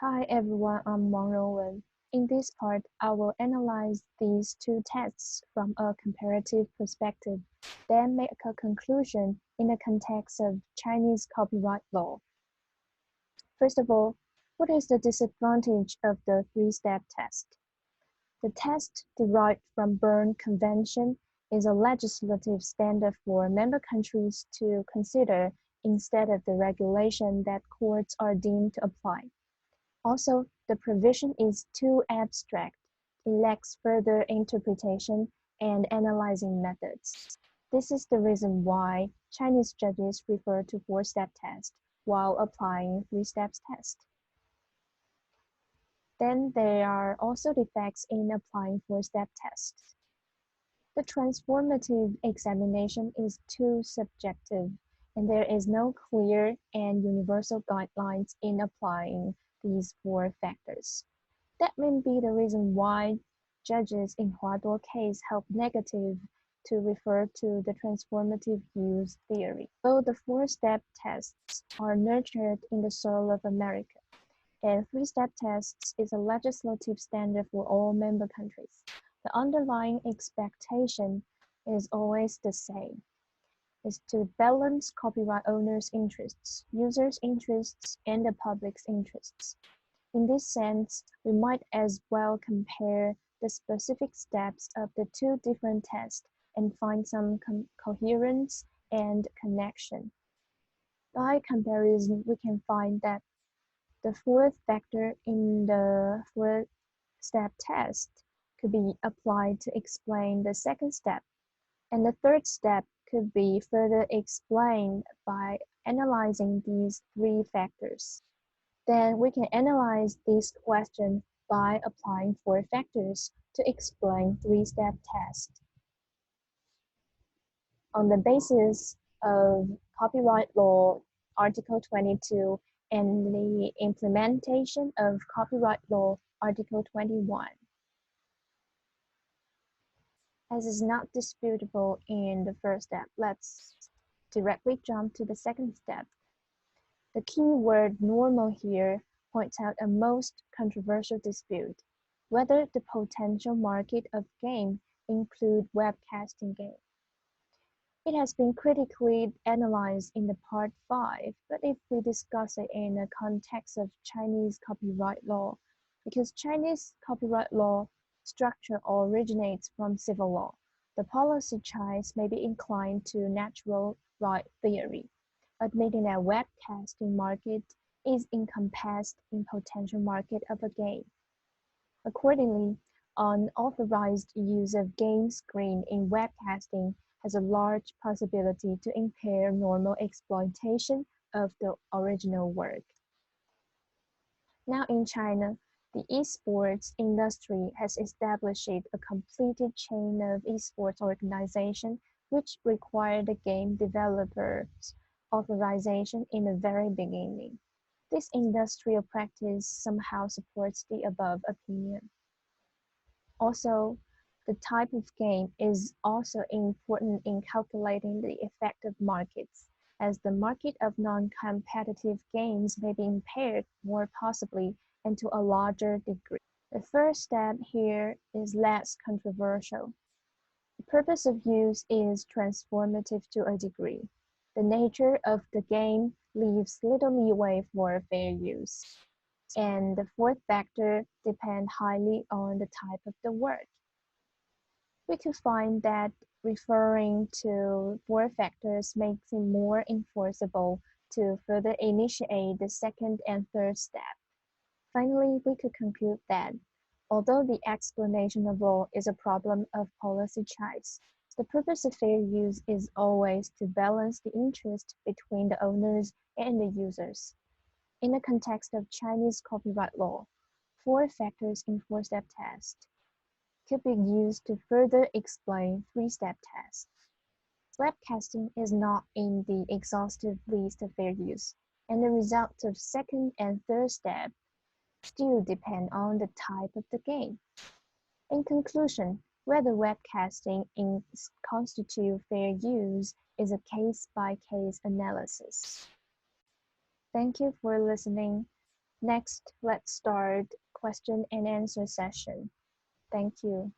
Hi everyone, I'm Wang Rongwen. In this part, I will analyze these two texts from a comparative perspective, then make a conclusion in the context of Chinese copyright law. First of all, what is the disadvantage of the three-step test? The test derived from Berne Convention is a legislative standard for member countries to consider instead of the regulation that courts are deemed to apply. Also, the provision is too abstract; it lacks further interpretation and analyzing methods. This is the reason why Chinese judges refer to four-step test while applying three-step test. Then there are also defects in applying four-step tests. The transformative examination is too subjective, and there is no clear and universal guidelines in applying these four factors. That may be the reason why judges in Huaduo case held negative to refer to the transformative use theory. Though the four-step tests are nurtured in the soil of America, and three-step tests is a legislative standard for all member countries, the underlying expectation is always the same, is to balance copyright owners' interests, users' interests, and the public's interests. In this sense, we might as well compare the specific steps of the two different tests and find some coherence and connection. By comparison, we can find that the fourth factor in the four-step test could be applied to explain the second step, and the third step could be further explained by analyzing these three factors. Then we can analyze this question by applying four factors to explain three-step test. On the basis of copyright law, Article 22, and the implementation of copyright law, Article 21. As is not disputable in the first step, let's directly jump to the second step. The key word normal here points out a most controversial dispute, whether the potential market of game include webcasting game. It has been critically analyzed in the part 5, but if we discuss it in the context of Chinese copyright law, because Chinese copyright law structure originates from civil law, the policy choice may be inclined to natural right theory, admitting that webcasting market is encompassed in potential market of a game. Accordingly, unauthorized use of game screen in webcasting has a large possibility to impair normal exploitation of the original work. Now in China, the esports industry has established a completed chain of esports organization which require the game developers authorization in the very beginning. This industrial practice somehow supports the above opinion. Also, the type of game is also important in calculating the effect of markets, as the market of non-competitive games may be impaired more possibly and to a larger degree. The first step here is less controversial. The purpose of use is transformative to a degree. The nature of the game leaves little leeway for fair use. And the fourth factor depends highly on the type of the work. We could find that referring to four factors makes it more enforceable to further initiate the second and third step. Finally, we could conclude that although the explanation of law is a problem of policy choice, the purpose of fair use is always to balance the interest between the owners and the users. In the context of Chinese copyright law, four factors in four-step test could be used to further explain three-step test. Webcasting is not in the exhaustive list of fair use, and the results of second and third step still depend on the type of the game. In conclusion, whether webcasting constitutes fair use is a case-by-case analysis. Thank you for listening. Next, let's start question and answer session. Thank you.